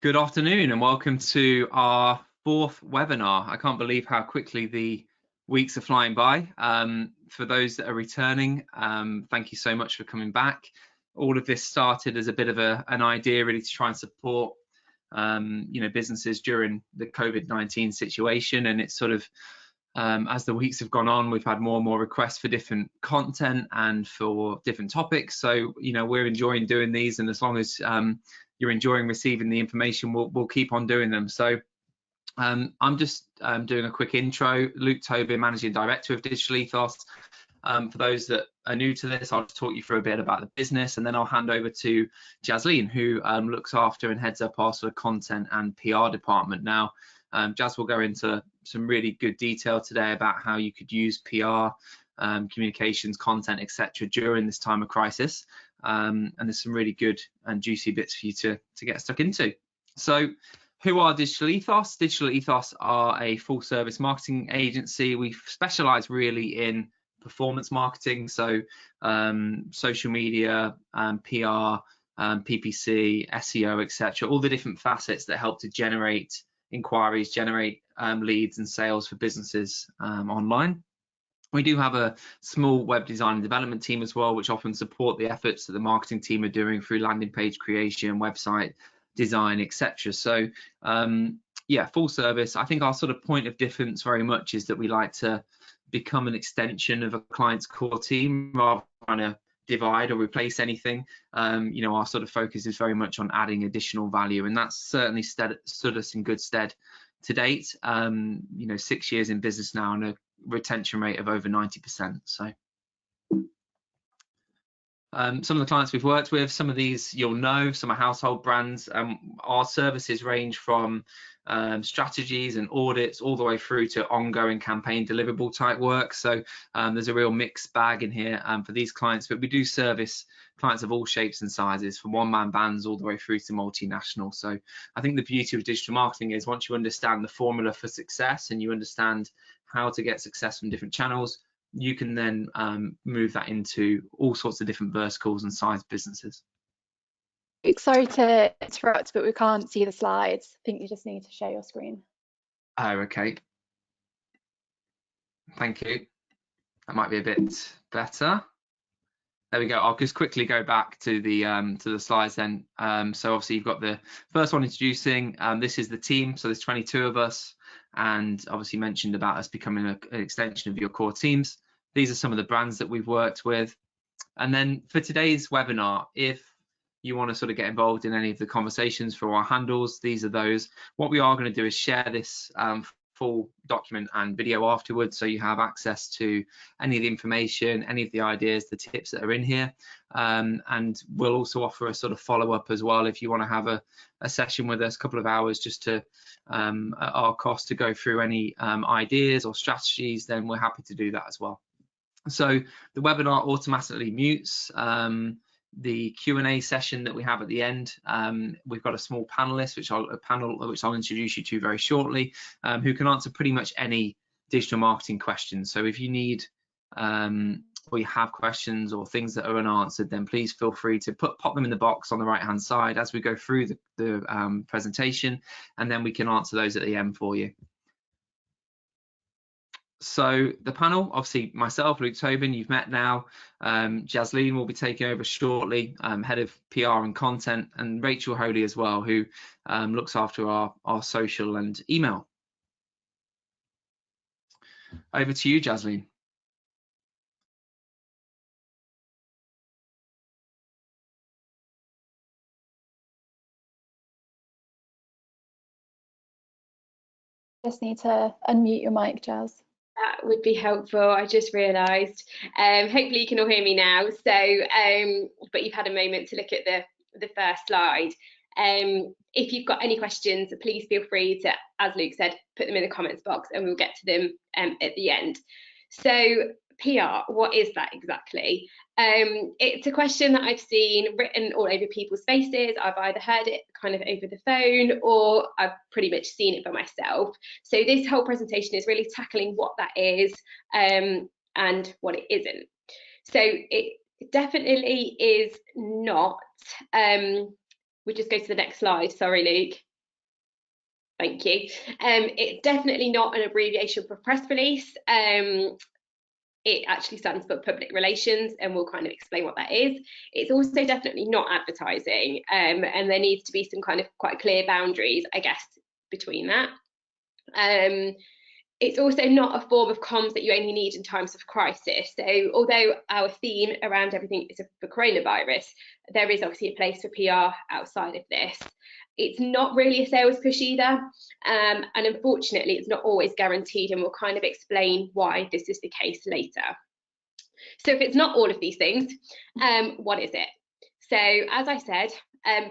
Good afternoon and welcome to our fourth webinar. I can't believe how quickly the weeks are flying by. For those that are returning, thank you so much for coming back. All of this started as a bit of an idea really to try and support businesses during the COVID-19 situation, and it's sort of as the weeks have gone on, we've had more and more requests for different content and for different topics. So we're enjoying doing these, and as long as you're enjoying receiving the information, we'll keep on doing them. So I'm just doing a quick intro. Luke Tobin, Managing Director of Digital Ethos. For those that are new to this, I'll just talk you through a bit about the business, and then I'll hand over to Jasleen, who looks after and heads up our sort of content and PR department. Now, Jaz will go into some really good detail today about how you could use PR, communications, content, etc. during this time of crisis. And there's some really good and juicy bits for you to get stuck into. So who are Digital Ethos? Digital Ethos are a full service marketing agency. We specialize really in performance marketing, so social media, PR, PPC, SEO, etc. All the different facets that help to generate inquiries, generate leads and sales for businesses online. We do have a small web design and development team as well, which often support the efforts that the marketing team are doing through landing page creation, website design, etc. So yeah, full service. I think our sort of point of difference very much is that we like to become an extension of a client's core team rather than trying to divide or replace anything. Our sort of focus is very much on adding additional value, and that's certainly stood us in good stead to date. 6 years in business now and a retention rate of over 90%. So some of the clients we've worked with, some of these you'll know, some are household brands. Our services range from strategies and audits all the way through to ongoing campaign deliverable type work. So there's a real mixed bag in here for these clients, but we do service clients of all shapes and sizes, from one-man bands all the way through to multinational. So I think the beauty of digital marketing is once you understand the formula for success and you understand how to get success from different channels, you can then move that into all sorts of different verticals and size businesses. Sorry to interrupt, but we can't see the slides. I think you just need to share your screen. Oh, okay. Thank you. That might be a bit better. There we go. I'll just quickly go back to the slides then. So obviously you've got the first one introducing. This is the team. So there's 22 of us, and obviously mentioned about us becoming an extension of your core teams. These are some of the brands that we've worked with. And then for today's webinar, if you want to sort of get involved in any of the conversations for our handles, these are those. What we are going to do is share this full document and video afterwards, so you have access to any of the information, any of the ideas, the tips that are in here. And we'll also offer a sort of follow-up as well if you want to have a session with us, a couple of hours, just to at our cost, to go through any ideas or strategies. Then we're happy to do that as well. So the webinar automatically mutes. The Q&A session that we have at the end, we've got a small panelist, which I'll introduce you to very shortly, who can answer pretty much any digital marketing questions. So if you need or you have questions or things that are unanswered, then please feel free to pop them in the box on the right hand side as we go through the presentation, and then we can answer those at the end for you. So the panel, obviously myself, Luke Tobin, you've met now. Jasleen will be taking over shortly, head of PR and content, and Rachel Holy as well, who looks after our social and email. Over to you, Jasleen. Just need to unmute your mic, Jaz. That would be helpful. I just realised. Hopefully you can all hear me now. So, but you've had a moment to look at the first slide. If you've got any questions, please feel free to, as Luke said, put them in the comments box, and we'll get to them at the end. So PR, what is that exactly? It's a question that I've seen written all over people's faces. I've either heard it kind of over the phone, or I've pretty much seen it for myself. So this whole presentation is really tackling what that is and what it isn't. So it definitely is not. We just go to the next slide. Sorry, Luke. Thank you. It's definitely not an abbreviation for press release. It actually stands for public relations, and we'll kind of explain what that is. It's also definitely not advertising, and there needs to be some kind of quite clear boundaries, I guess, between that. It's also not a form of comms that you only need in times of crisis. So although our theme around everything is for coronavirus, there is obviously a place for PR outside of this. It's not really a sales push either, and unfortunately it's not always guaranteed, and we'll kind of explain why this is the case later. So if it's not all of these things, what is it? So as I said,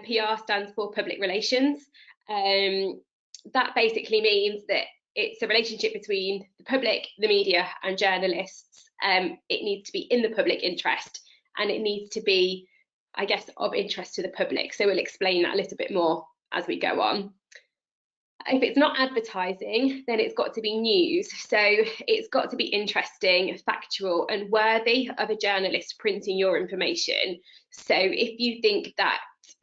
PR stands for public relations. That basically means that it's a relationship between the public, the media and journalists. It needs to be in the public interest, and it needs to be, I guess, of interest to the public. So we'll explain that a little bit more as we go on. If it's not advertising, then it's got to be news. So it's got to be interesting, factual and worthy of a journalist printing your information. So if you think that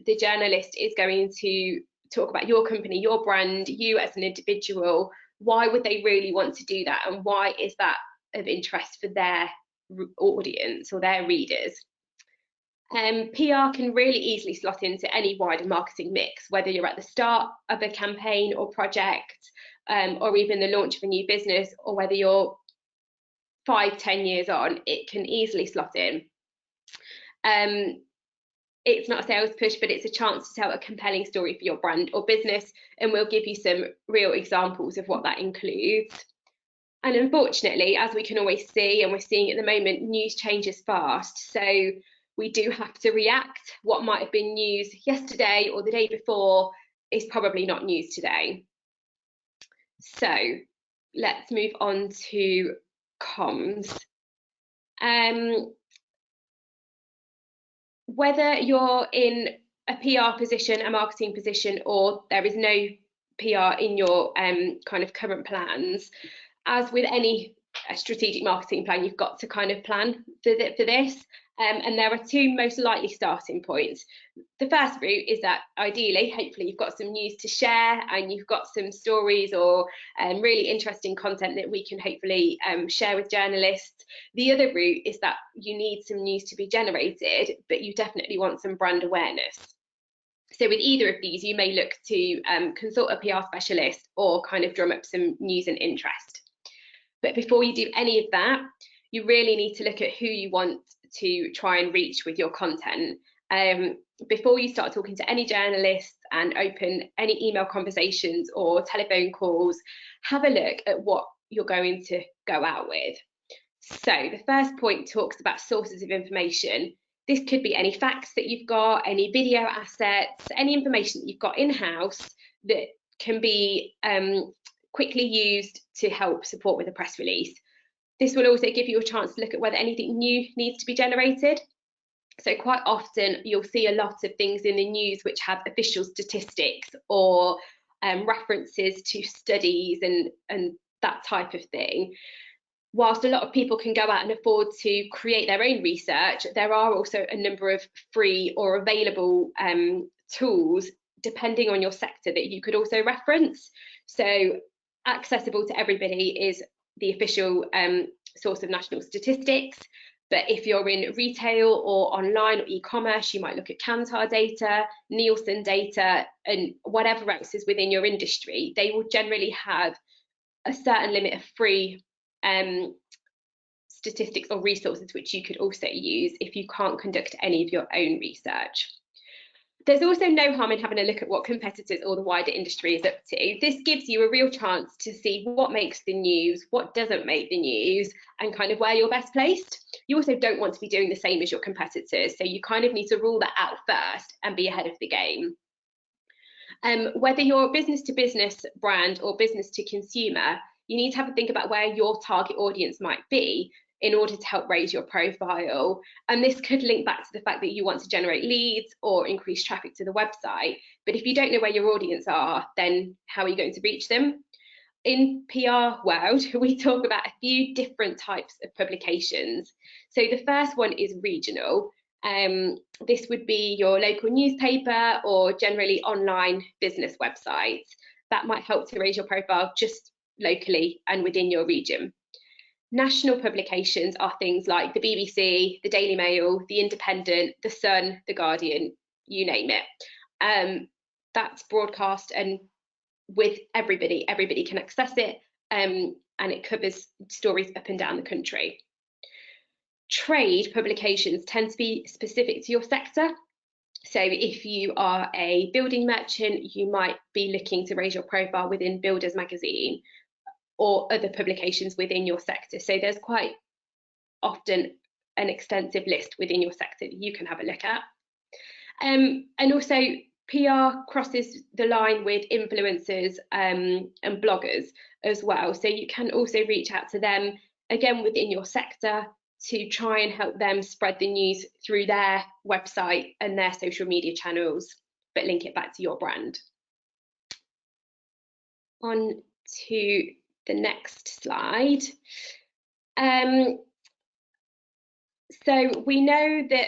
the journalist is going to talk about your company, your brand, you as an individual, why would they really want to do that? And why is that of interest for their audience or their readers? PR can really easily slot into any wider marketing mix, whether you're at the start of a campaign or project, or even the launch of a new business, or whether you're 5-10 years on, it can easily slot in. It's not a sales push, but it's a chance to tell a compelling story for your brand or business, and we'll give you some real examples of what that includes. And unfortunately, as we can always see, and we're seeing at the moment, news changes fast. So we do have to react. What might have been news yesterday or the day before is probably not news today. So let's move on to comms. Whether you're in a PR position, a marketing position, or there is no PR in your kind of current plans, as with any strategic marketing plan, you've got to kind of plan for this. And there are two most likely starting points. The first route is that ideally, hopefully you've got some news to share and you've got some stories or really interesting content that we can hopefully share with journalists. The other route is that you need some news to be generated, but you definitely want some brand awareness. So with either of these, you may look to consult a PR specialist or kind of drum up some news and interest. But before you do any of that, you really need to look at who you want to try and reach with your content. Before you start talking to any journalists and open any email conversations or telephone calls, have a look at what you're going to go out with. So the first point talks about sources of information. This could be any facts that you've got, any video assets, any information that you've got in-house that can be quickly used to help support with a press release. This will also give you a chance to look at whether anything new needs to be generated. So quite often you'll see a lot of things in the news which have official statistics or references to studies and that type of thing. Whilst a lot of people can go out and afford to create their own research, there are also a number of free or available tools depending on your sector that you could also reference. So accessible to everybody is the official source of national statistics, but if you're in retail or online or e-commerce, you might look at Kantar data, Nielsen data, and whatever else is within your industry. They will generally have a certain limit of free statistics or resources which you could also use if you can't conduct any of your own research. There's also no harm in having a look at what competitors or the wider industry is up to. This gives you a real chance to see what makes the news, what doesn't make the news, and kind of where you're best placed. You also don't want to be doing the same as your competitors, so you kind of need to rule that out first and be ahead of the game. Whether you're a business-to-business brand or business-to-consumer, you need to have a think about where your target audience might be in order to help raise your profile. And this could link back to the fact that you want to generate leads or increase traffic to the website. But if you don't know where your audience are, then how are you going to reach them? In PR world, we talk about a few different types of publications. So the first one is regional. This would be your local newspaper or generally online business websites. that might help to raise your profile just locally and within your region. National publications are things like the BBC, the Daily Mail, the Independent, the Sun, the Guardian, you name it. That's broadcast and with everybody can access it, and it covers stories up and down the country. Trade publications tend to be specific to your sector. So if you are a building merchant, you might be looking to raise your profile within Builders Magazine or other publications within your sector. So there's quite often an extensive list within your sector that you can have a look at. And also PR crosses the line with influencers and bloggers as well. So you can also reach out to them, again, within your sector, to try and help them spread the news through their website and their social media channels, but link it back to your brand. On to the next slide. So we know that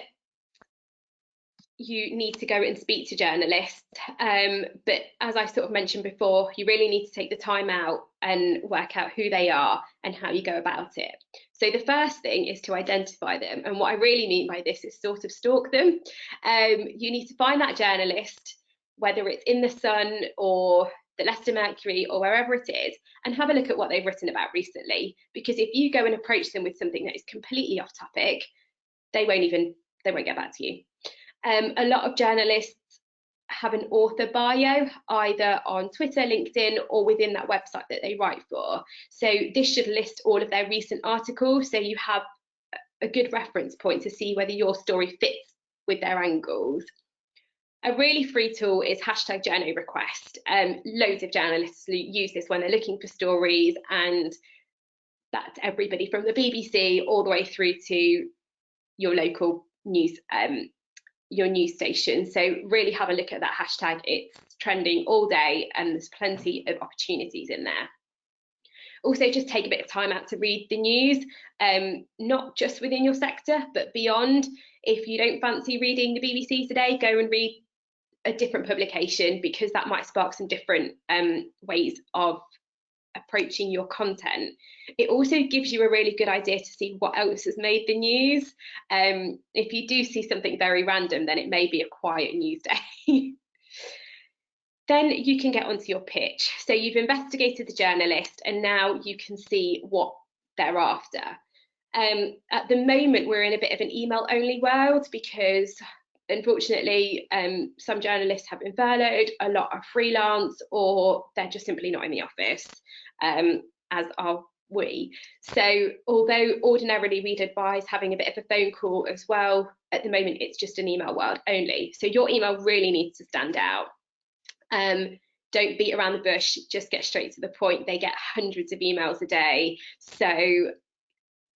you need to go and speak to journalists, but as I sort of mentioned before, you really need to take the time out and work out who they are and how you go about it. So the first thing is to identify them, and what I really mean by this is sort of stalk them. You need to find that journalist, whether it's in the Sun or the Leicester Mercury or wherever it is, and have a look at what they've written about recently, because if you go and approach them with something that is completely off topic, they won't get back to you. A lot of journalists have an author bio either on Twitter, LinkedIn, or within that website that they write for. So this should list all of their recent articles, so you have a good reference point to see whether your story fits with their angles. A really free tool is #JournoRequest. Loads of journalists use this when they're looking for stories, and that's everybody from the BBC all the way through to your local news, your news station. So really have a look at that hashtag. It's trending all day and there's plenty of opportunities in there. Also, just take a bit of time out to read the news, not just within your sector, but beyond. If you don't fancy reading the BBC today, go and read a different publication, because that might spark some different ways of approaching your content. It also gives you a really good idea to see what else has made the news. If you do see something very random, then it may be a quiet news day. Then you can get onto your pitch. So you've investigated the journalist and now you can see what they're after. At the moment, we're in a bit of an email only world, because unfortunately, some journalists have been furloughed, a lot are freelance, or they're just simply not in the office, as are we. So although ordinarily we'd advise having a bit of a phone call as well, at the moment it's just an email world only. So your email really needs to stand out. Don't beat around the bush, just get straight to the point. They get hundreds of emails a day, so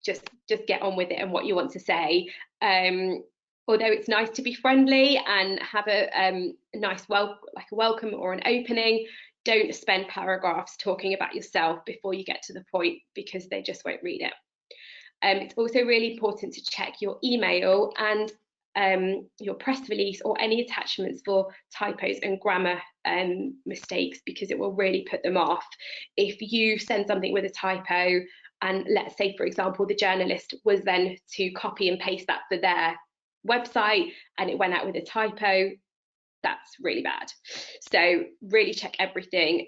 just get on with it and what you want to say. Although it's nice to be friendly and have a nice like a welcome or an opening, don't spend paragraphs talking about yourself before you get to the point, because they just won't read it. It's also really important to check your email and your press release or any attachments for typos and grammar mistakes, because it will really put them off. If you send something with a typo, and let's say, for example, the journalist was then to copy and paste that for their website and it went out with a typo, that's really bad. So really check everything.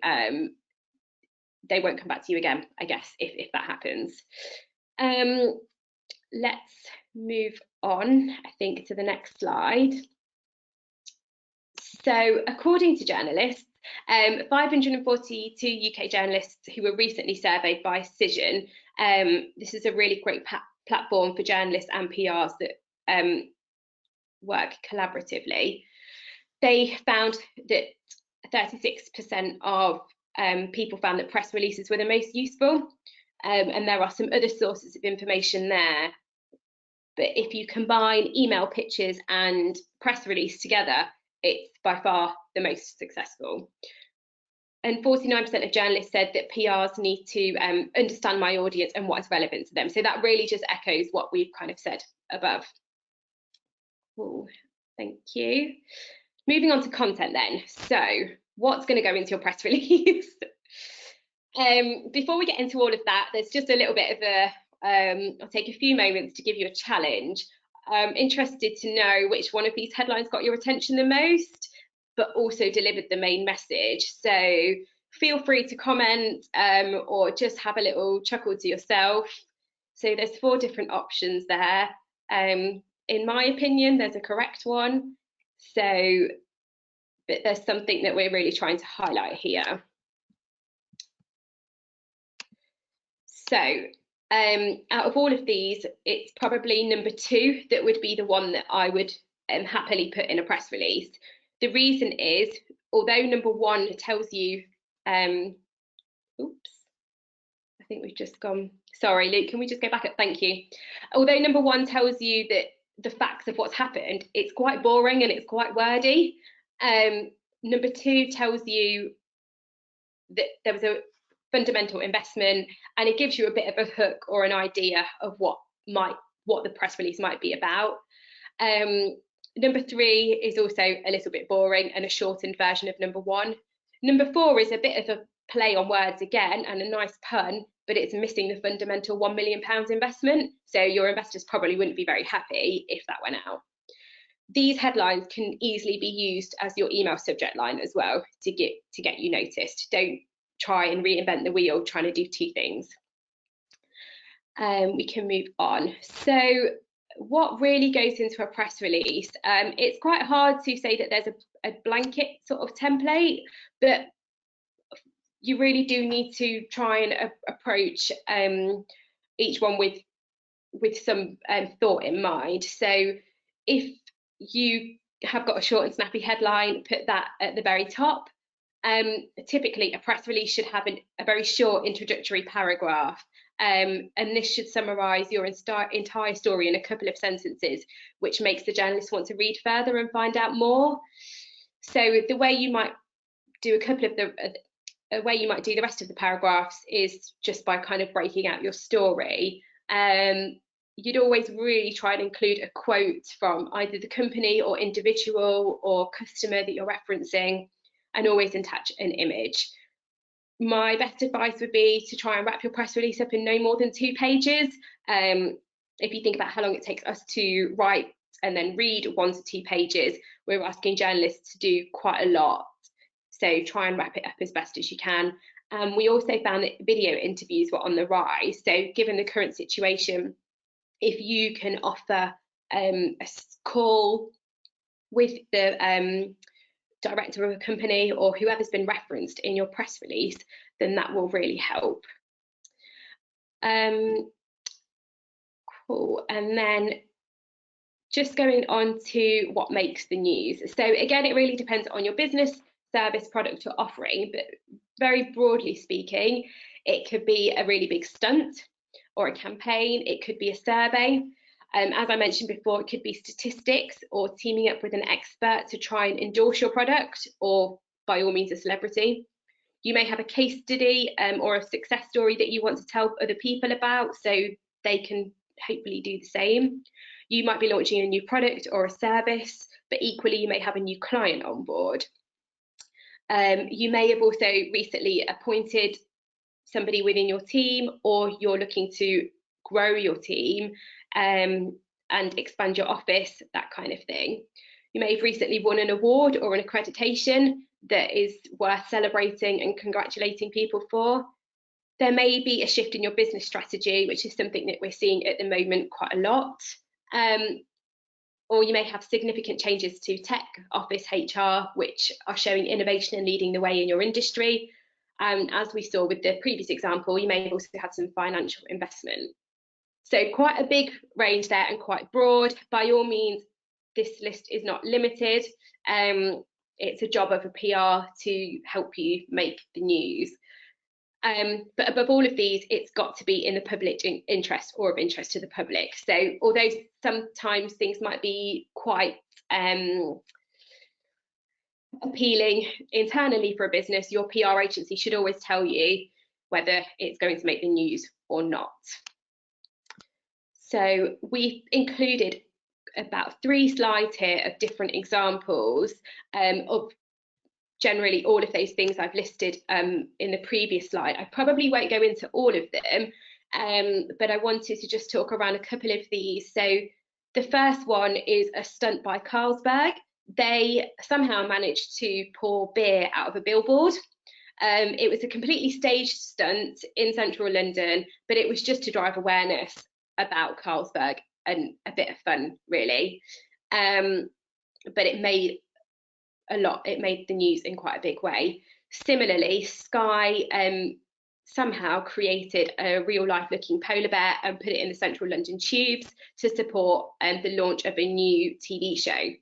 They won't come back to you again, I guess, if that happens. Let's move on, I think, to the next slide. So according to journalists, 542 UK journalists who were recently surveyed by Cision, this is a really great platform for journalists and PRs that work collaboratively. They found that 36% of people found that press releases were the most useful, and there are some other sources of information there. But if you combine email pitches and press release together, it's by far the most successful. And 49% of journalists said that PRs need to understand my audience and what is relevant to them. So that really just echoes what we've kind of said above. Cool, thank you. Moving on to content then. So what's going to go into your press release. Before we get into all of that, there's just a little bit of a, I'll take a few moments to give you a challenge. I'm interested to know which one of these headlines got your attention the most, but also delivered the main message. So feel free to comment or just have a little chuckle to yourself. So there's 4 different options there. In my opinion, there's a correct one. So, but there's something that we're really trying to highlight here. So out of all of these, it's probably number 2 that would be the one that I would happily put in a press release. The reason is, although number 1 tells you, oops, I think we've just gone, sorry, Luke, can we just go back up? Thank you. Although number 1 tells you that the facts of what's happened, it's quite boring and it's quite wordy. Number 2 tells you that there was a fundamental investment, and it gives you a bit of a hook or an idea of what the press release might be about. Number 3 is also a little bit boring and a shortened version of number 1. Number 4 is a bit of a play on words again and a nice pun, but it's missing the fundamental £1 million investment. So your investors probably wouldn't be very happy if that went out. These headlines can easily be used as your email subject line as well to get you noticed. Don't try and reinvent the wheel trying to do 2 things. We can move on. So what really goes into a press release? It's quite hard to say that there's a blanket sort of template, but you really do need to try and approach each one with some thought in mind. So if you have got a short and snappy headline, put that at the very top. Typically a press release should have a very short introductory paragraph, and this should summarize your entire story in a couple of sentences, which makes the journalist want to read further and find out more. So the way you might do the rest of the paragraphs is just by kind of breaking out your story. You'd always really try and include a quote from either the company or individual or customer that you're referencing, and always attach an image. My best advice would be to try and wrap your press release up in no more than 2 pages. If you think about how long it takes us to write and then read 1 to 2 pages, we're asking journalists to do quite a lot. So try and wrap it up as best as you can. We also found that video interviews were on the rise. So given the current situation, if you can offer a call with the director of a company or whoever's been referenced in your press release, then that will really help. Cool. And then just going on to what makes the news. So again, it really depends on your business, service, product or offering, but very broadly speaking, it could be a really big stunt or a campaign, it could be a survey. As I mentioned before, it could be statistics or teaming up with an expert to try and endorse your product, or by all means a celebrity. You may have a case study or a success story that you want to tell other people about so they can hopefully do the same. You might be launching a new product or a service, but equally you may have a new client on board. You may have also recently appointed somebody within your team, or you're looking to grow your team and expand your office, that kind of thing. You may have recently won an award or an accreditation that is worth celebrating and congratulating people for. There may be a shift in your business strategy, which is something that we're seeing at the moment quite a lot. Or you may have significant changes to tech, office, HR, which are showing innovation and leading the way in your industry. As we saw with the previous example, you may have also had some financial investment. So quite a big range there and quite broad. By all means, this list is not limited. It's a job of a PR to help you make the news. But above all of these, it's got to be in the public interest or of interest to the public. So although sometimes things might be quite appealing internally for a business, your PR agency should always tell you whether it's going to make the news or not. So we've included about 3 slides here of different examples of generally all of those things I've listed in the previous slide. I probably won't go into all of them, but I wanted to just talk around a couple of these. So the first one is a stunt by Carlsberg. They somehow managed to pour beer out of a billboard. It was a completely staged stunt in central London, but it was just to drive awareness about Carlsberg and a bit of fun, really. But it made the news in quite a big way. Similarly, Sky somehow created a real life looking polar bear and put it in the central London tubes to support the launch of a new TV show.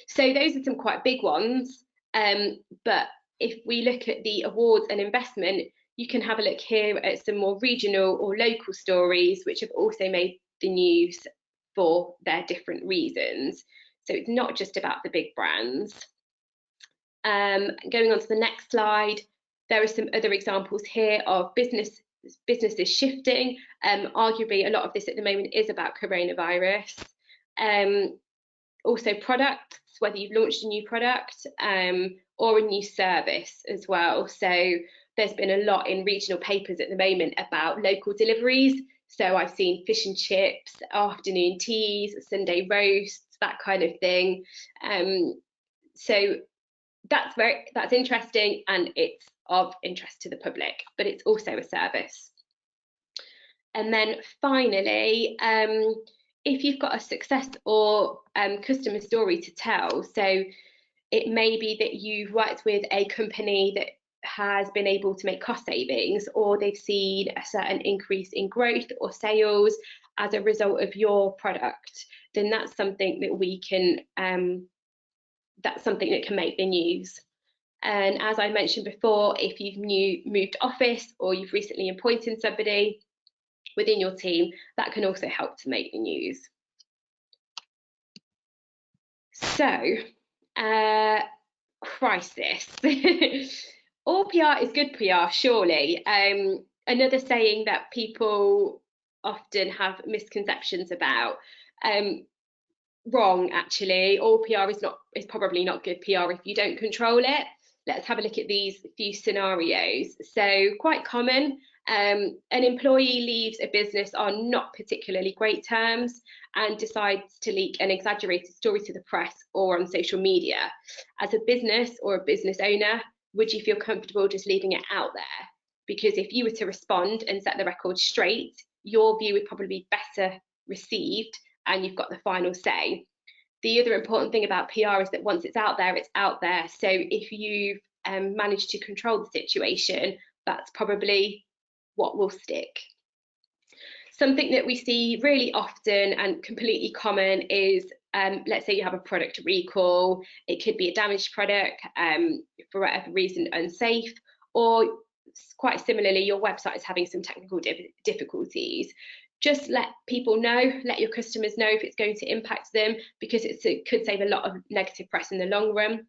So those are some quite big ones, but if we look at the awards and investment, you can have a look here at some more regional or local stories which have also made the news for their different reasons. So it's not just about the big brands. Going on to the next slide, there are some other examples here of businesses shifting. Arguably, a lot of this at the moment is about coronavirus. Also products, whether you've launched a new product or a new service as well. So there's been a lot in regional papers at the moment about local deliveries. So I've seen fish and chips, afternoon teas, Sunday roasts, that kind of thing. So that's interesting, and it's of interest to the public, but it's also a service. And then finally, if you've got a success or customer story to tell, so it may be that you've worked with a company that has been able to make cost savings, or they've seen a certain increase in growth or sales as a result of your product, then that's something that we can that's something that can make the news. And as I mentioned before, if you've moved office or you've recently appointed somebody within your team, that can also help to make the news. So, crisis. All PR is good PR, surely. Another saying that people often have misconceptions about. Wrong, actually. All PR is probably not good PR if you don't control it. Let's have a look at these few scenarios. So quite common, an employee leaves a business on not particularly great terms and decides to leak an exaggerated story to the press or on social media. As a business or a business owner, would you feel comfortable just leaving it out there? Because if you were to respond and set the record straight, your view would probably be better received and you've got the final say. The other important thing about PR is that once it's out there, it's out there. So if you've managed to control the situation, that's probably what will stick. Something that we see really often and completely common is, let's say you have a product recall. It could be a damaged product, for whatever reason unsafe, or quite similarly, your website is having some technical difficulties. Just let people know, let your customers know if it's going to impact them, because it could save a lot of negative press in the long run.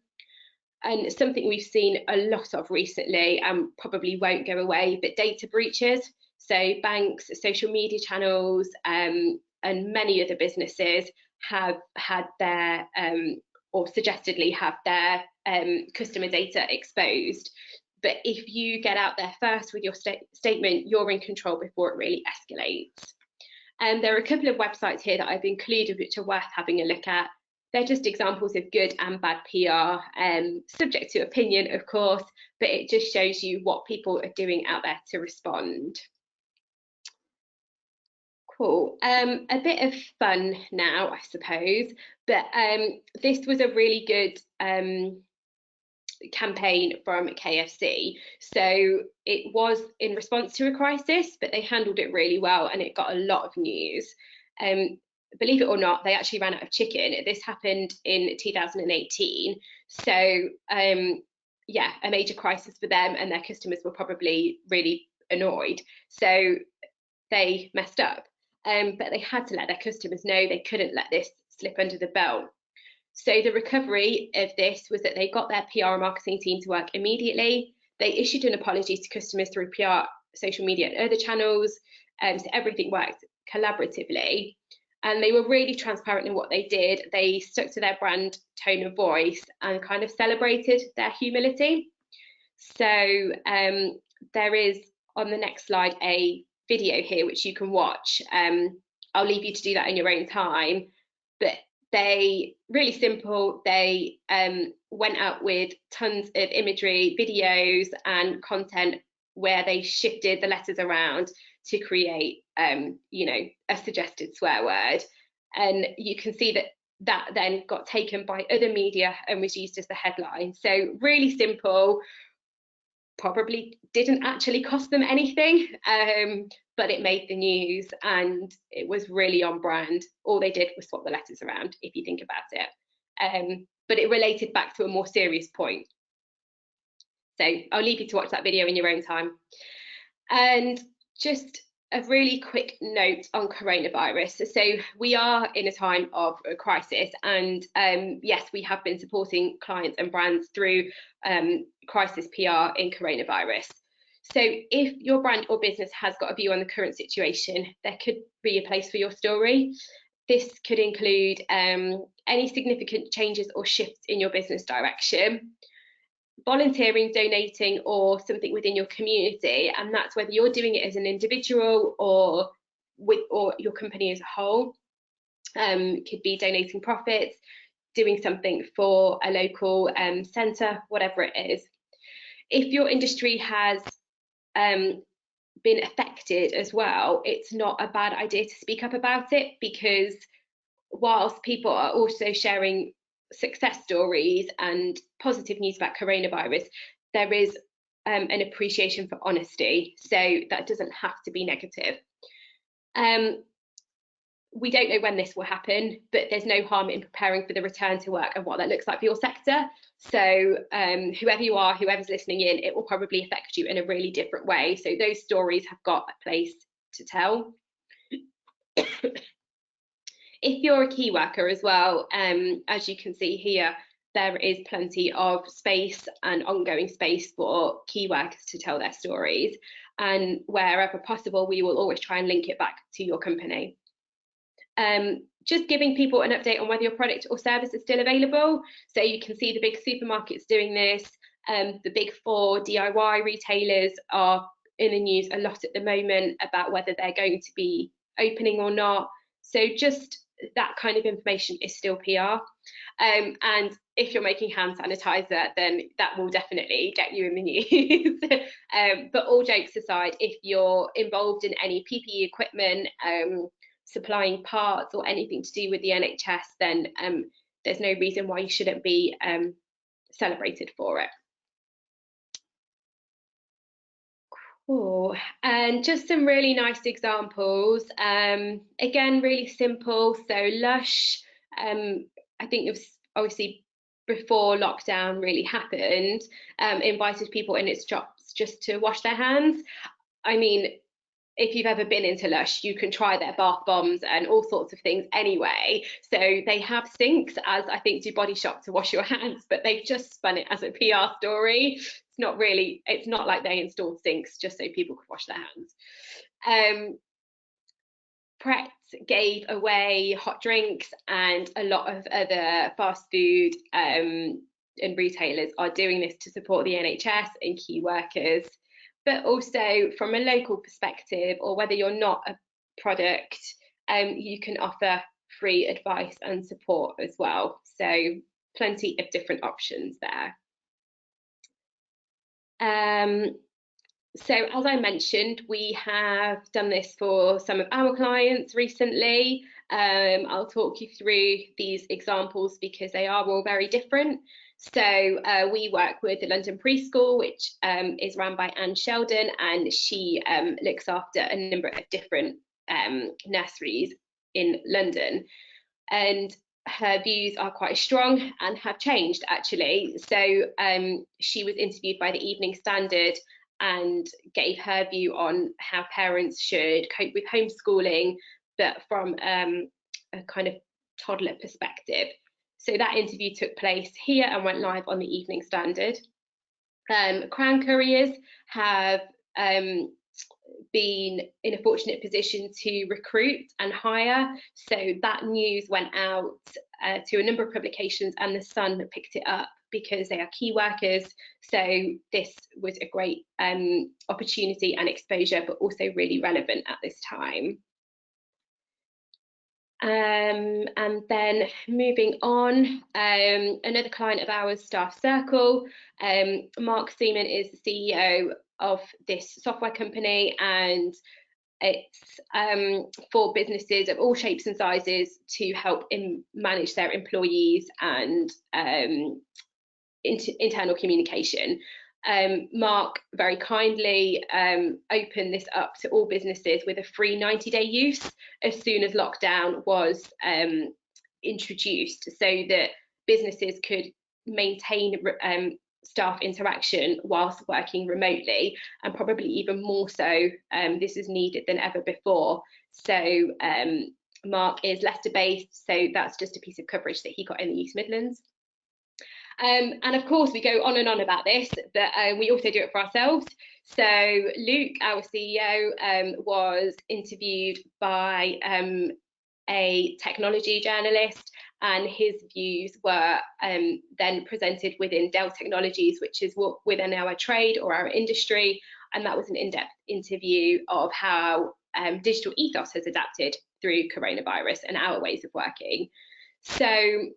And something we've seen a lot of recently and probably won't go away, but data breaches. So banks, social media channels, and many other businesses have had their, or suggestedly have their customer data exposed. But if you get out there first with your statement, you're in control before it really escalates. And there are a couple of websites here that I've included which are worth having a look at. They're just examples of good and bad PR, subject to opinion, of course, but it just shows you what people are doing out there to respond. Cool. A bit of fun now, I suppose, but this was a really good campaign from KFC. So it was in response to a crisis, but they handled it really well and it got a lot of news. Believe it or not, they actually ran out of chicken. This happened in 2018. So yeah, a major crisis for them, and their customers were probably really annoyed. So they messed up, but they had to let their customers know. They couldn't let this slip under the belt. So the recovery of this was that they got their PR and marketing team to work immediately. They issued an apology to customers through PR, social media and other channels. So everything worked collaboratively. and they were really transparent in what they did. They stuck to their brand tone of voice and kind of celebrated their humility. So there is, on the next slide, a video here which you can watch. I'll leave you to do that in your own time, but they, really simple, they went out with tons of imagery, videos and content where they shifted the letters around to create you know, a suggested swear word. And you can see that that then got taken by other media and was used as the headline. So really simple, probably didn't actually cost them anything, but it made the news and it was really on brand. All they did was swap the letters around, if you think about it. But it related back to a more serious point. So I'll leave you to watch that video in your own time. And just a really quick note on coronavirus. So we are in a time of a crisis, and yes, we have been supporting clients and brands through crisis PR in coronavirus. So if your brand or business has got a view on the current situation, there could be a place for your story. This could include any significant changes or shifts in your business direction, volunteering, donating, or something within your community, and that's whether you're doing it as an individual or your company as a whole. Could be donating profits, doing something for a local centre, whatever it is. If your industry has been affected as well, it's not a bad idea to speak up about it, because whilst people are also sharing success stories and positive news about coronavirus, there is an appreciation for honesty, so that doesn't have to be negative. We don't know when this will happen, but there's no harm in preparing for the return to work and what that looks like for your sector. So whoever you are, whoever's listening in, it will probably affect you in a really different way. So those stories have got a place to tell. If you're a key worker as well, as you can see here, there is plenty of space and ongoing space for key workers to tell their stories. And wherever possible, we will always try and link it back to your company. Just giving people an update on whether your product or service is still available. So you can see the big supermarkets doing this. The big 4 DIY retailers are in the news a lot at the moment about whether they're going to be opening or not. So just that kind of information is still PR. And if you're making hand sanitizer, then that will definitely get you in the news. But all jokes aside, if you're involved in any PPE equipment, supplying parts or anything to do with the NHS, then there's no reason why you shouldn't be celebrated for it. Cool. And just some really nice examples. Again, really simple. So Lush, I think it was obviously before lockdown really happened, invited people in its shops just to wash their hands. I mean, if you've ever been into Lush, you can try their bath bombs and all sorts of things anyway. So they have sinks, as I think do Body Shop, to wash your hands, but they've just spun it as a PR story. It's not like they installed sinks just so people could wash their hands. Pret gave away hot drinks, and a lot of other fast food and retailers are doing this to support the NHS and key workers. But also from a local perspective, or whether you're not a product, you can offer free advice and support as well. So plenty of different options there. So as I mentioned, we have done this for some of our clients recently. I'll talk you through these examples because they are all very different. So we work with the London Preschool, which is run by Anne Sheldon, and she looks after a number of different nurseries in London. And her views are quite strong and have changed actually. So she was interviewed by the Evening Standard and gave her view on how parents should cope with homeschooling, but from a kind of toddler perspective. So that interview took place here and went live on the Evening Standard. Crown Couriers have been in a fortunate position to recruit and hire. So that news went out to a number of publications, and The Sun picked it up because they are key workers. So this was a great opportunity and exposure, but also really relevant at this time. And then moving on, another client of ours, Staff Circle. Mark Seaman is the CEO of this software company, and it's for businesses of all shapes and sizes to help manage their employees and internal communication. Mark very kindly opened this up to all businesses with a free 90-day use as soon as lockdown was introduced, so that businesses could maintain staff interaction whilst working remotely, and probably even more so this is needed than ever before. So Mark is Leicester based, so that's just a piece of coverage that he got in the East Midlands. And of course, we go on and on about this, but we also do it for ourselves. So Luke, our CEO, was interviewed by a technology journalist, and his views were then presented within Dell Technologies, which is within our trade or our industry. And that was an in-depth interview of how digital ethos has adapted through coronavirus and our ways of working. So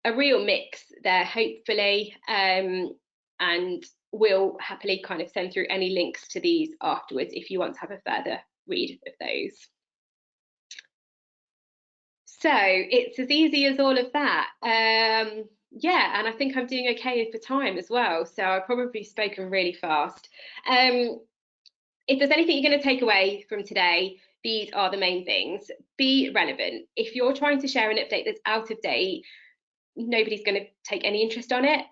a real mix there, hopefully, and we'll happily kind of send through any links to these afterwards if you want to have a further read of those. So it's as easy as all of that. Yeah, and I think I'm doing okay for time as well, so I've probably spoken really fast. If there's anything you're going to take away from today, these are the main things. Be relevant. If you're trying to share an update that's out of date, nobody's going to take any interest on it.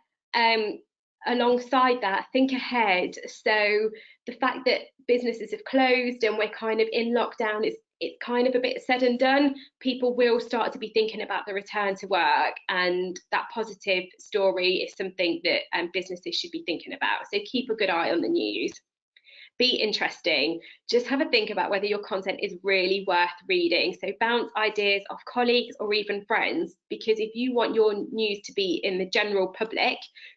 Alongside that, think ahead. So the fact that businesses have closed and we're kind of in lockdown, it's kind of a bit said and done. People will start to be thinking about the return to work, and that positive story is something that businesses should be thinking about. So keep a good eye on the news. Be interesting. Just have a think about whether your content is really worth reading. So bounce ideas off colleagues or even friends, because if you want your news to be in the general public,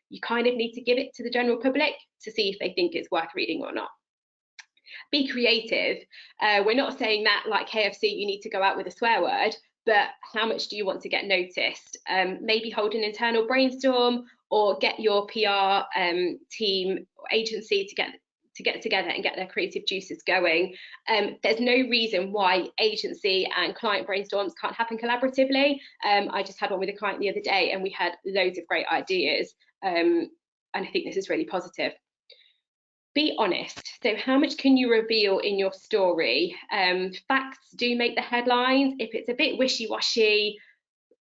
you kind of need to give it to the general public to see if they think it's worth reading or not. Be creative. We're not saying that like KFC, you need to go out with a swear word, but how much do you want to get noticed? Maybe hold an internal brainstorm, or get your PR team or agency to get together and get their creative juices going. There's no reason why agency and client brainstorms can't happen collaboratively. I just had one with a client the other day and we had loads of great ideas, and I think this is really positive. Be honest. So how much can you reveal in your story? Facts do make the headlines. If it's a bit wishy-washy,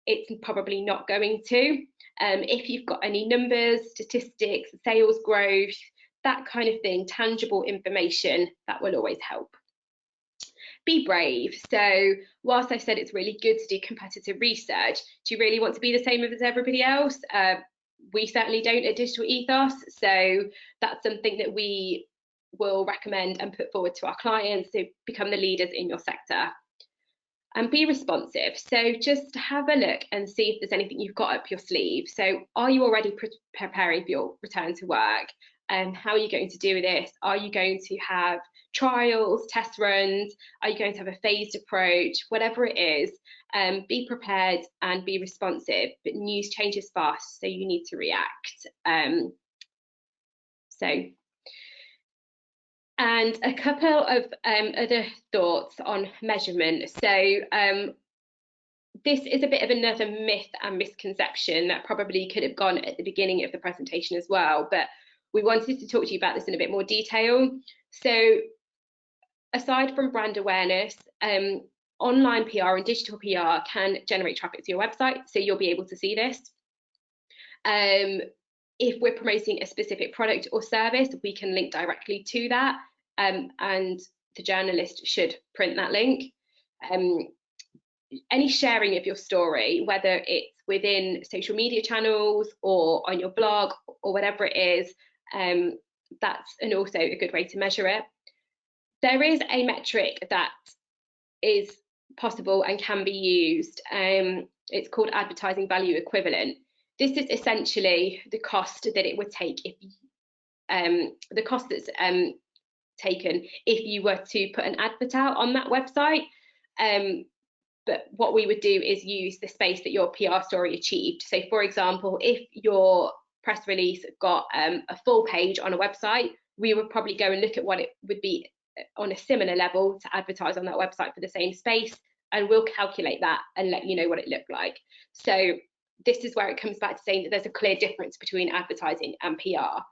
it's probably not going to. If you've got any numbers, statistics, sales growth, that kind of thing, tangible information, that will always help. Be brave. So whilst I said it's really good to do competitive research, do you really want to be the same as everybody else? We certainly don't at Digital Ethos, so that's something that we will recommend and put forward to our clients to become the leaders in your sector. And be responsive. So just have a look and see if there's anything you've got up your sleeve. So are you already preparing for your return to work? How are you going to do this? Are you going to have trials, test runs? Are you going to have a phased approach? Whatever it is, be prepared and be responsive. But news changes fast, so you need to react. And a couple of other thoughts on measurement. So this is a bit of another myth and misconception that probably could have gone at the beginning of the presentation as well, but we wanted to talk to you about this in a bit more detail. So aside from brand awareness, online PR and digital PR can generate traffic to your website, so you'll be able to see this. If we're promoting a specific product or service, we can link directly to that, and the journalist should print that link. Any sharing of your story, whether it's within social media channels or on your blog or whatever it is, that's also a good way to measure it. there is a metric that is possible and can be used. It's called advertising value equivalent. This is essentially the cost that it would take if the cost that's taken if you were to put an advert out on that website. But what we would do is use the space that your PR story achieved. So for example, if your press release got a full page on a website, we would probably go and look at what it would be on a similar level to advertise on that website for the same space, and we'll calculate that and let you know what it looked like. So this is where it comes back to saying that there's a clear difference between advertising and PR.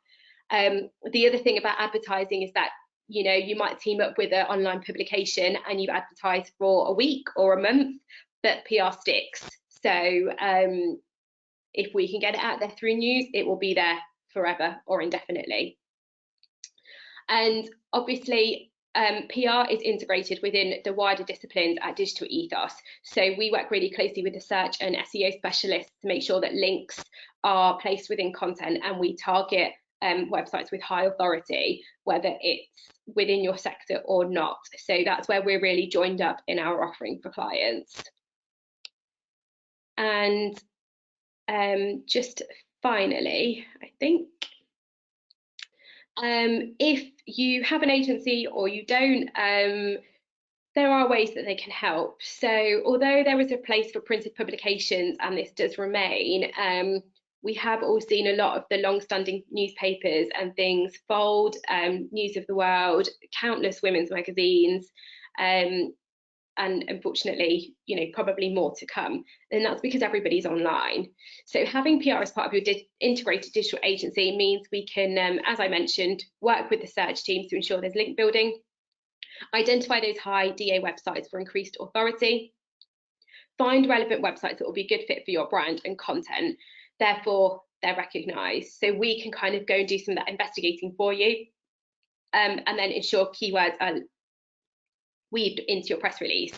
The other thing about advertising is that, you know, you might team up with an online publication and you advertise for a week or a month, but PR sticks. So if we can get it out there through news, it will be there forever or indefinitely. And obviously, PR is integrated within the wider disciplines at Digital Ethos. So we work really closely with the search and SEO specialists to make sure that links are placed within content, and we target websites with high authority, whether it's within your sector or not. So that's where we're really joined up in our offering for clients. And just finally, I think, if you have an agency or you don't, there are ways that they can help. So although there is a place for printed publications and this does remain, we have all seen a lot of the long-standing newspapers and things fold, News of the World, countless women's magazines, and unfortunately, you know, probably more to come. And that's because everybody's online. So having PR as part of your integrated digital agency means we can, as I mentioned, work with the search teams to ensure there's link building, identify those high DA websites for increased authority, find relevant websites that will be a good fit for your brand and content, therefore they're recognised. So we can kind of go and do some of that investigating for you, and then ensure keywords are weaved into your press release.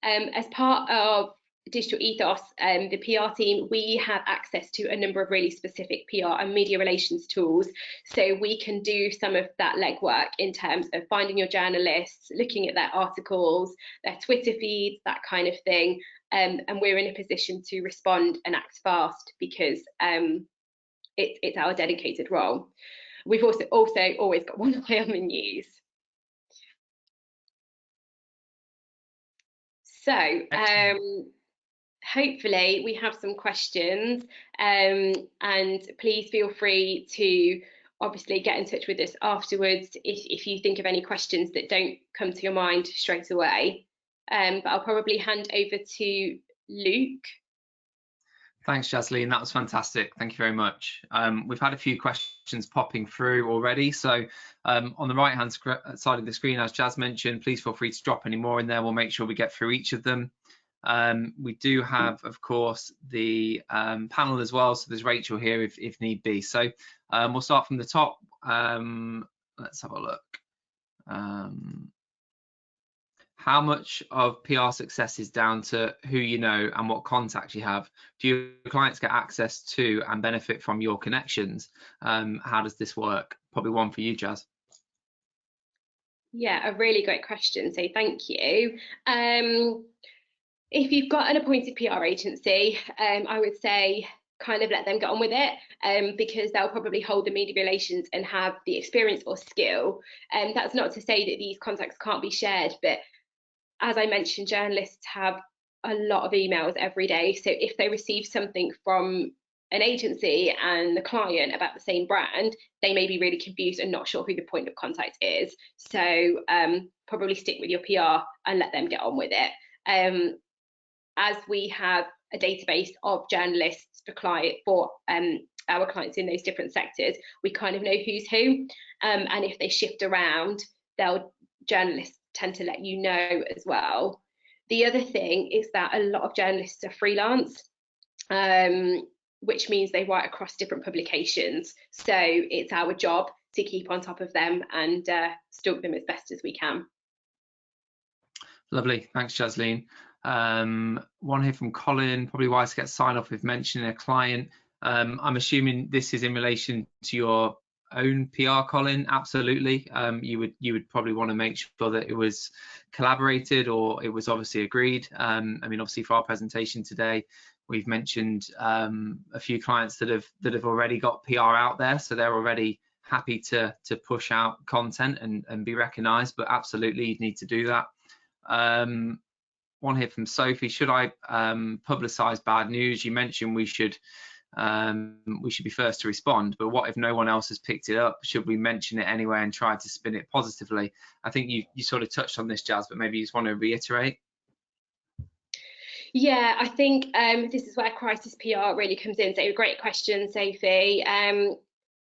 As part of Digital Ethos, the PR team, we have access to a number of really specific PR and media relations tools. So we can do some of that legwork in terms of finding your journalists, looking at their articles, their Twitter feeds, that kind of thing. And we're in a position to respond and act fast because it's our dedicated role. We've also always got one eye on the news. So hopefully we have some questions, and please feel free to obviously get in touch with us afterwards if you think of any questions that don't come to your mind straight away. But I'll probably hand over to Luke. Thanks, Jasleen. That was fantastic. Thank you very much. We've had a few questions popping through already. So on the right-hand side of the screen, as Jazz mentioned, please feel free to drop any more in there. We'll make sure we get through each of them. We do have, of course, the panel as well. So there's Rachel here if need be. So we'll start from the top. Let's have a look. How much of PR success is down to who you know and what contacts you have? Do your clients get access to and benefit from your connections? How does this work? Probably one for you, Jazz. Yeah, a really great question. So thank you. If you've got an appointed PR agency, I would say kind of let them get on with it, because they'll probably hold the media relations and have the experience or skill. That's not to say that these contacts can't be shared, but as I mentioned, journalists have a lot of emails every day. So if they receive something from an agency and the client about the same brand, they may be really confused and not sure who the point of contact is. So probably stick with your PR and let them get on with it. As we have a database of journalists for our clients in those different sectors, we kind of know who's who, and if they shift around, journalists tend to let you know as well. The other thing is that a lot of journalists are freelance, which means they write across different publications. So it's our job to keep on top of them and stalk them as best as we can. Lovely, thanks, Jasleen. One here from Colin, probably wise to get sign off with mentioning a client. I'm assuming this is in relation to your own PR, Colin, absolutely. You would probably want to make sure that it was collaborated or it was obviously agreed. I mean, obviously for our presentation today, we've mentioned a few clients that have already got PR out there, so they're already happy to push out content and be recognised. But absolutely, you need to do that. One here from Sophie: should I publicise bad news? You mentioned we should be first to respond, but what if no one else has picked it up? Should we mention it anyway and try to spin it positively? I think you sort of touched on this, Jazz, but maybe you just want to reiterate. Yeah, I think this is where crisis PR really comes in. So great question, Sophie.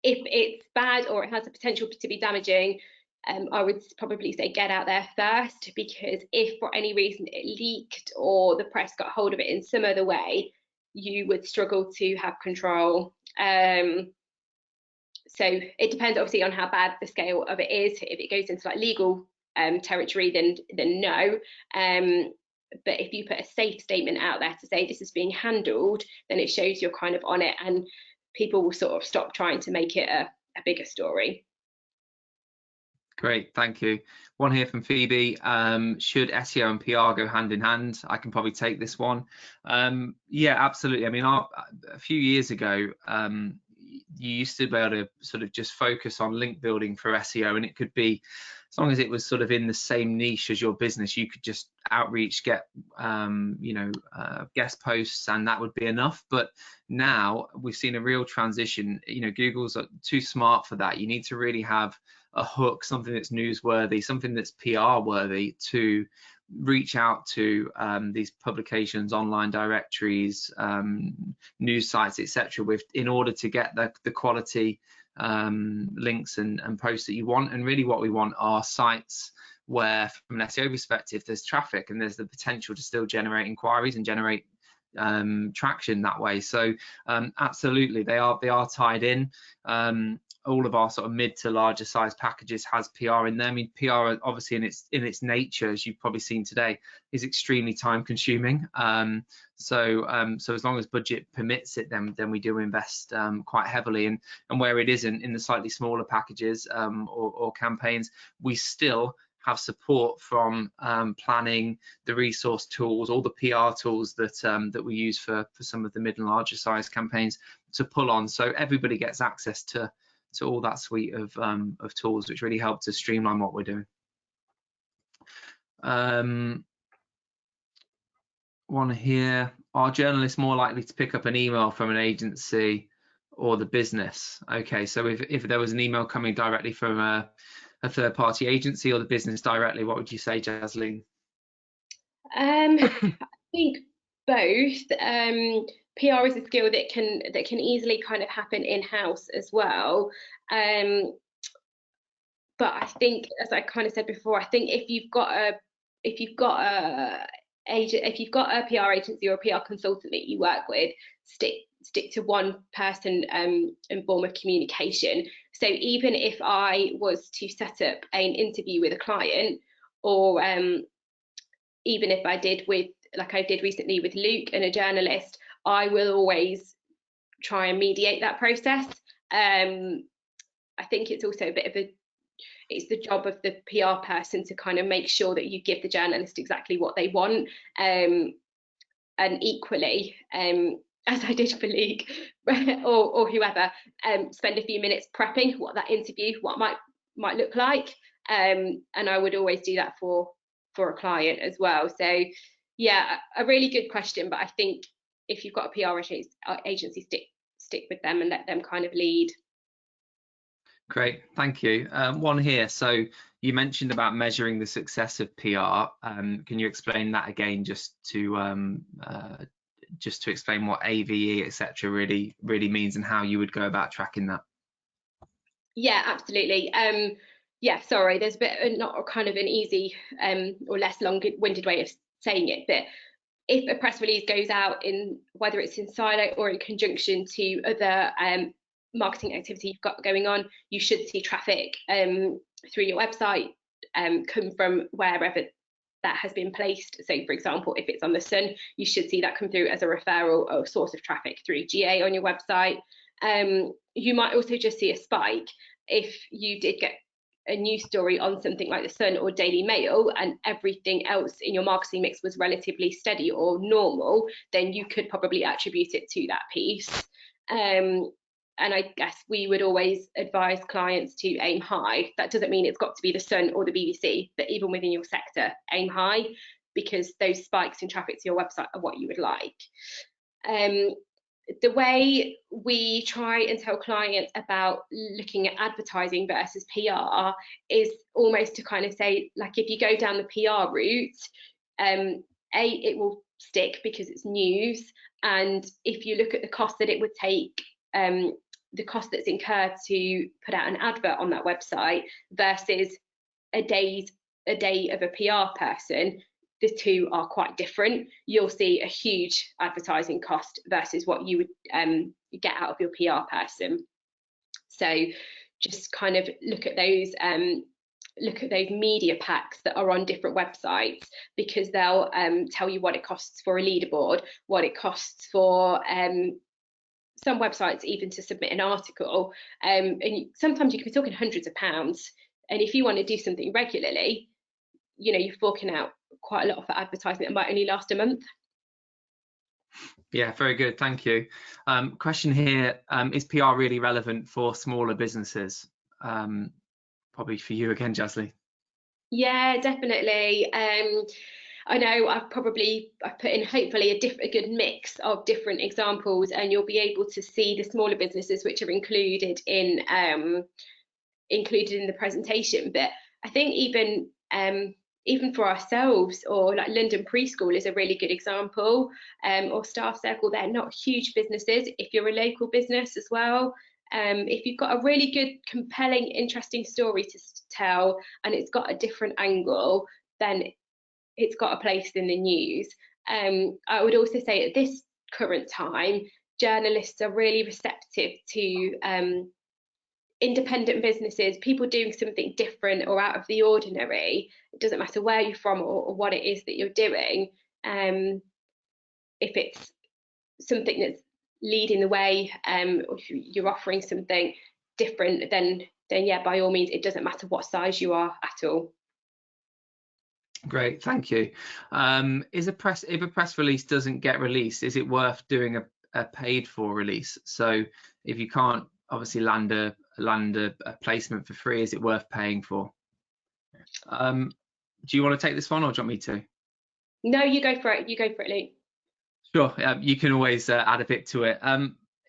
If it's bad or it has the potential to be damaging, I would probably say get out there first, because if for any reason it leaked or the press got hold of it in some other way, you would struggle to have control. So it depends obviously on how bad the scale of it is. If it goes into like legal territory, then no. But if you put a safe statement out there to say this is being handled, then it shows you're kind of on it, and people will sort of stop trying to make it a bigger story. Great, thank you. One here from Phoebe: should SEO and PR go hand in hand? I can probably take this one. Yeah, absolutely. I mean, a few years ago, you used to be able to sort of just focus on link building for SEO, and it could be, as long as it was sort of in the same niche as your business, you could just outreach, get guest posts, and that would be enough. But now we've seen a real transition. Google's too smart for that. You need to really have a hook, something that's newsworthy, something that's PR worthy, to reach out to these publications, online directories, news sites, etc., in order to get the quality links and posts that you want. And really what we want are sites where, from an SEO perspective, there's traffic and there's the potential to still generate inquiries and generate traction that way. So absolutely, they are tied in. All of our sort of mid to larger size packages has PR in there. I mean, PR obviously in its nature, as you've probably seen today, is extremely time consuming. So as long as budget permits it, then we do invest quite heavily. And where it isn't, in the slightly smaller packages or campaigns, we still have support from planning, the resource tools, all the PR tools that we use for some of the mid and larger size campaigns to pull on. So everybody gets access to all that suite of tools, which really help to streamline what we're doing. One here: are journalists more likely to pick up an email from an agency or the business? Okay, so if there was an email coming directly from a third-party agency or the business directly, what would you say, Jasleen? I think both. PR is a skill that can easily kind of happen in-house as well. But I think, as I kind of said before, I think if you've got a PR agency or a PR consultant that you work with, stick to one person and form of communication. So even if I was to set up an interview with a client, or even if I did like I did recently with Luke and a journalist, I will always try and mediate that process. I think it's also a bit of it's the job of the PR person to kind of make sure that you give the journalist exactly what they want. And equally, as I did for Luke or whoever, spend a few minutes prepping what that interview might look like. And I would always do that for a client as well. So yeah, a really good question, but I think if you've got a PR agency, stick with them and let them kind of lead. Great, thank you. One here: so you mentioned about measuring the success of PR. Can you explain that again, just to explain what AVE, etc., really means and how you would go about tracking that? Yeah, absolutely. Yeah, sorry, there's a bit not kind of an easy or less long-winded way of saying it, but if a press release goes out, in whether it's in silo or in conjunction to other marketing activity you've got going on, you should see traffic through your website come from wherever that has been placed. So for example, if it's on the Sun, you should see that come through as a referral or source of traffic through GA on your website. You might also just see a spike if you did get a news story on something like the Sun or Daily Mail and everything else in your marketing mix was relatively steady or normal, then you could probably attribute it to that piece. And I guess we would always advise clients to aim high. That doesn't mean it's got to be the Sun or the BBC, but even within your sector, aim high, because those spikes in traffic to your website are what you would like. The way we try and tell clients about looking at advertising versus PR is almost to kind of say, like, if you go down the PR route, it will stick because it's news. And if you look at the cost that it would take, the cost that's incurred to put out an advert on that website versus a day of a PR person, the two are quite different. You'll see a huge advertising cost versus what you would get out of your PR person. So just kind of look at those media packs that are on different websites, because they'll tell you what it costs for a leaderboard, what it costs for some websites even to submit an article, and sometimes you could be talking hundreds of pounds. And if you want to do something regularly, you know, you're forking out quite a lot for advertising that might only last a month. Yeah, very good, thank you. Question here, is PR really relevant for smaller businesses? Probably for you again, Jasly. Yeah, definitely. I know I've put in hopefully a good mix of different examples, and you'll be able to see the smaller businesses which are included in the presentation. But I think even for ourselves, or like London Preschool is a really good example, or Staff Circle, they're not huge businesses. If you're a local business as well, if you've got a really good, compelling, interesting story to tell, and it's got a different angle, then it's got a place in the news. I would also say at this current time, journalists are really receptive to independent businesses, people doing something different or out of the ordinary. It doesn't matter where you're from or what it is that you're doing. If it's something that's leading the way, or if you're offering something different, then yeah, by all means, it doesn't matter what size you are at all. Great, thank you. If a press release doesn't get released, is it worth doing a paid for release? So if you can't obviously land a placement for free, is it worth paying for? Do you want to take this one, or do you want me to? No, you go for it. You go for it, Luke. Sure. You can always add a bit to it.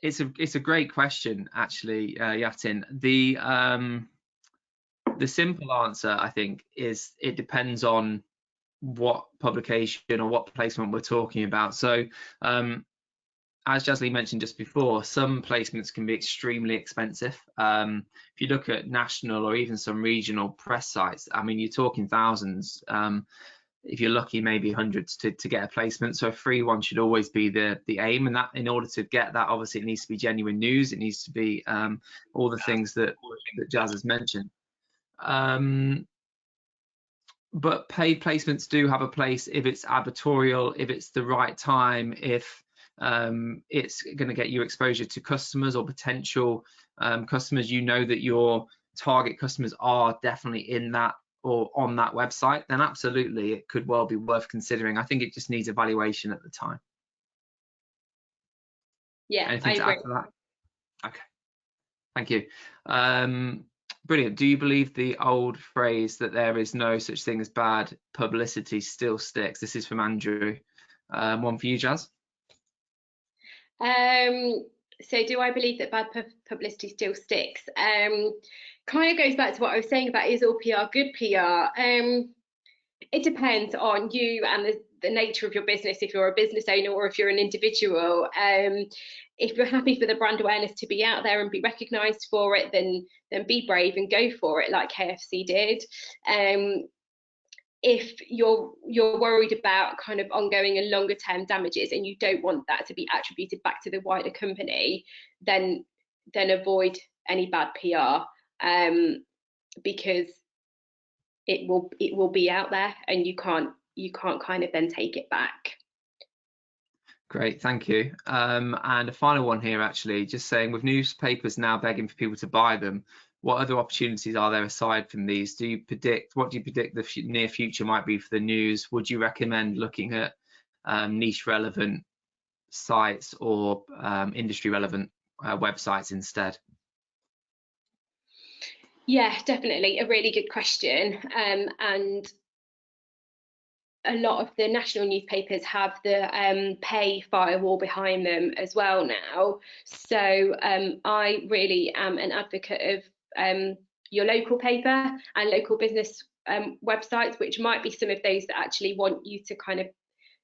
It's a great question, actually, Yatin. The simple answer, I think, is it depends on what publication or what placement we're talking about. So as Jasly mentioned just before, some placements can be extremely expensive. If you look at national or even some regional press sites, I mean, you're talking thousands. If you're lucky, maybe hundreds to get a placement. So a free one should always be the aim, and that in order to get that, obviously it needs to be genuine news. It needs to be all the things that Jazz has mentioned. But paid placements do have a place if it's advertorial, if it's the right time, if it's going to get you exposure to customers or potential customers. You know that your target customers are definitely in that or on that website, then absolutely it could well be worth considering. I think it just needs evaluation at the time. Yeah, anything I to agree. add to that? Okay, thank you. Brilliant. Do you believe the old phrase that there is no such thing as bad publicity still sticks? This is from Andrew. One for you, Jazz. So do I believe that bad publicity still sticks? Kind of goes back to what I was saying about, is all PR good PR? It depends on you and the nature of your business, if you're a business owner or if you're an individual. If you're happy for the brand awareness to be out there and be recognised for it, then be brave and go for it, like KFC did. If you're worried about kind of ongoing and longer term damages, and you don't want that to be attributed back to the wider company, then avoid any bad PR, because it will be out there, and you can't kind of then take it back. Great, thank you. And a final one here, actually, just saying, with newspapers now begging for people to buy them, what other opportunities are there aside from these? What do you predict the near future might be for the news? Would you recommend looking at niche relevant sites or industry relevant websites instead? Yeah, definitely a really good question. And a lot of the national newspapers have the pay firewall behind them as well now. So I really am an advocate of your local paper and local business websites, which might be some of those that actually want you to kind of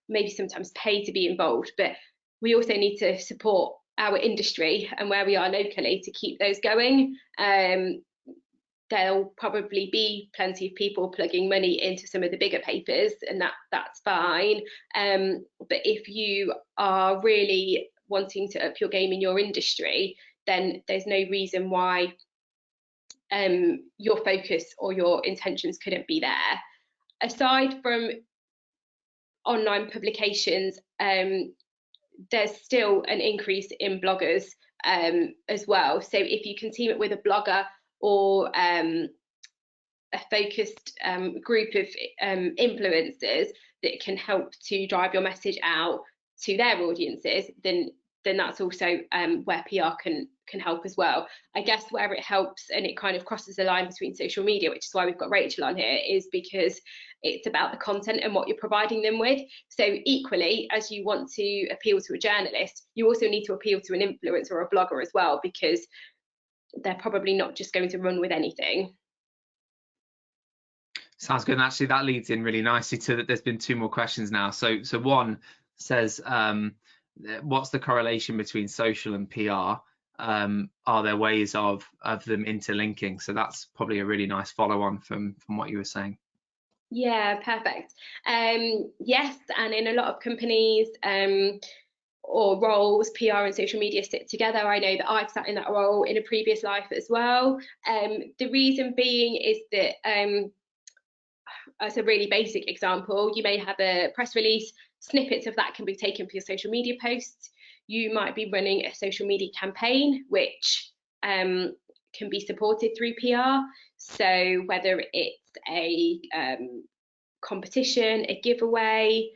maybe sometimes pay to be involved. But we also need to support our industry and where we are locally to keep those going. There'll probably be plenty of people plugging money into some of the bigger papers, and that's fine. But if you are really wanting to up your game in your industry, then there's no reason why your focus or your intentions couldn't be there. Aside from online publications, there's still an increase in bloggers as well. So if you can team it with a blogger or a focused group of influencers that can help to drive your message out to their audiences, then that's also where PR can help as well. I guess where it helps and it kind of crosses the line between social media, which is why we've got Rachel on here, is because it's about the content and what you're providing them with. So equally, as you want to appeal to a journalist, you also need to appeal to an influencer or a blogger as well, because they're probably not just going to run with anything. Sounds good. And actually, that leads in really nicely to that. There's been two more questions now. So one says, what's the correlation between social and PR? Are there ways of them interlinking? So that's probably a really nice follow on from what you were saying. Yeah, perfect. Yes, and in a lot of companies or roles, PR and social media sit together. I know that I've sat in that role in a previous life as well. The reason being is that as a really basic example, you may have a press release, snippets of that can be taken for your social media posts. You might be running a social media campaign, which can be supported through PR. So whether it's a competition, a giveaway,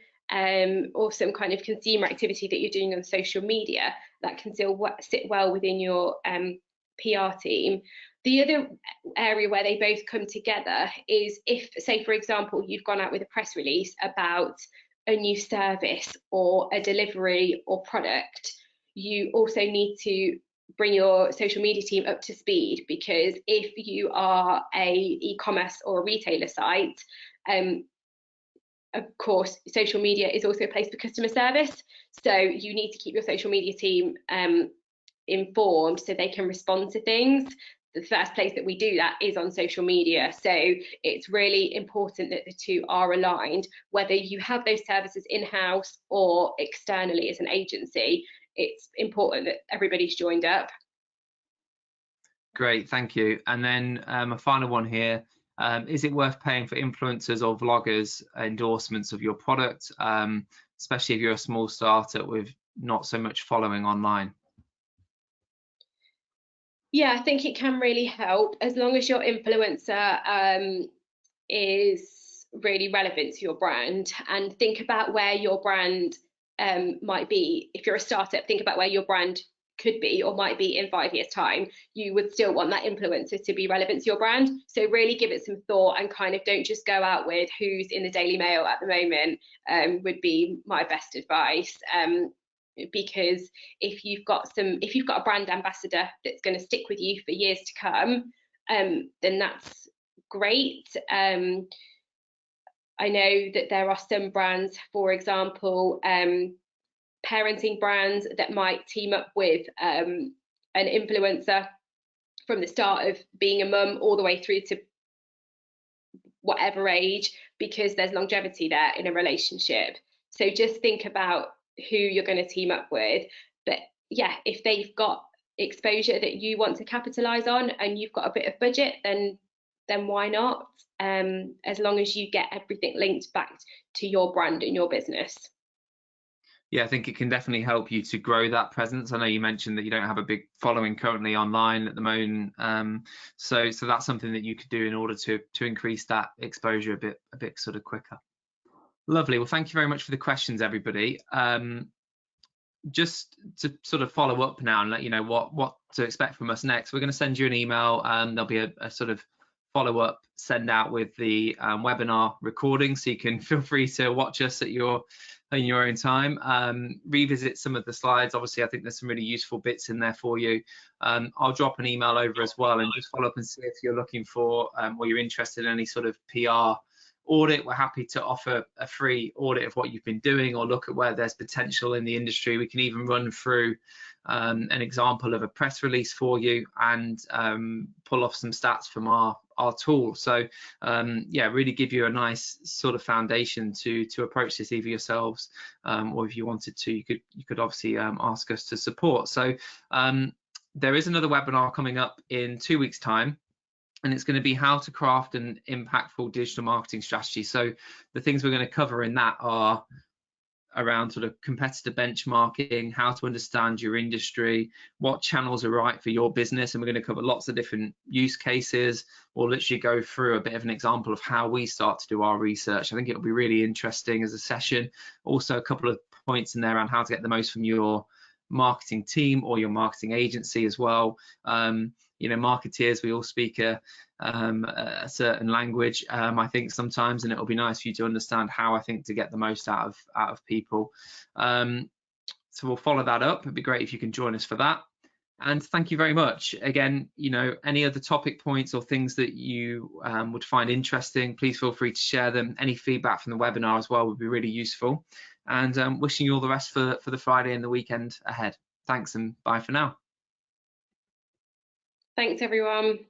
or some kind of consumer activity that you're doing on social media, that can still sit well within your PR team. The other area where they both come together is if, say, for example, you've gone out with a press release about a new service or a delivery or product, you also need to bring your social media team up to speed, because if you are a e-commerce or a retailer site, of course, social media is also a place for customer service. So you need to keep your social media team informed so they can respond to things. The first place that we do that is on social media. So it's really important that the two are aligned, whether you have those services in-house or externally as an agency. It's important that everybody's joined up. Great, thank you. And then a final one here. Is it worth paying for influencers or vloggers endorsements of your product, especially if you're a small startup with not so much following online? Yeah, I think it can really help, as long as your influencer is really relevant to your brand. And think about where your brand might be. If you're a startup, think about where your brand could be or might be in 5 years' time. You would still want that influencer to be relevant to your brand. So really give it some thought and kind of don't just go out with who's in the Daily Mail at the moment, would be my best advice. Because if you've got a brand ambassador that's going to stick with you for years to come, then that's great. I know that there are some brands, for example, parenting brands, that might team up with an influencer from the start of being a mum all the way through to whatever age, because there's longevity there in a relationship. So just think about who you're going to team up with. But yeah, if they've got exposure that you want to capitalize on and you've got a bit of budget, then why not? As long as you get everything linked back to your brand and your business. Yeah, I think it can definitely help you to grow that presence. I know you mentioned that you don't have a big following currently online at the moment, so that's something that you could do in order to increase that exposure a bit sort of quicker. Lovely. Well, thank you very much for the questions, everybody. Just to sort of follow up now and let you know what to expect from us next, we're going to send you an email. There'll be a sort of follow-up send out with the webinar recording, so you can feel free to watch us in your own time. Revisit some of the slides. Obviously, I think there's some really useful bits in there for you. I'll drop an email over as well and just follow up and see if you're looking for or you're interested in any sort of PR audit. We're happy to offer a free audit of what you've been doing or look at where there's potential in the industry. We can even run through an example of a press release for you and pull off some stats from our tool. So yeah, really give you a nice sort of foundation to approach this either yourselves or if you wanted to, you could obviously ask us to support. So there is another webinar coming up in 2 weeks' time, and it's going to be how to craft an impactful digital marketing strategy. So the things we're going to cover in that are around sort of competitor benchmarking, how to understand your industry, what channels are right for your business, and we're going to cover lots of different use cases. We'll literally go through a bit of an example of how we start to do our research. I think it'll be really interesting as a session. Also a couple of points in there around how to get the most from your marketing team or your marketing agency as well. You know, marketeers, we all speak a certain language, I think sometimes, and it'll be nice for you to understand how I think to get the most out of people. So we'll follow that up. It'd be great if you can join us for that. And thank you very much. Again, you know, any other topic points or things that you would find interesting, please feel free to share them. Any feedback from the webinar as well would be really useful. And wishing you all the rest for the Friday and the weekend ahead. Thanks and bye for now. Thanks, everyone.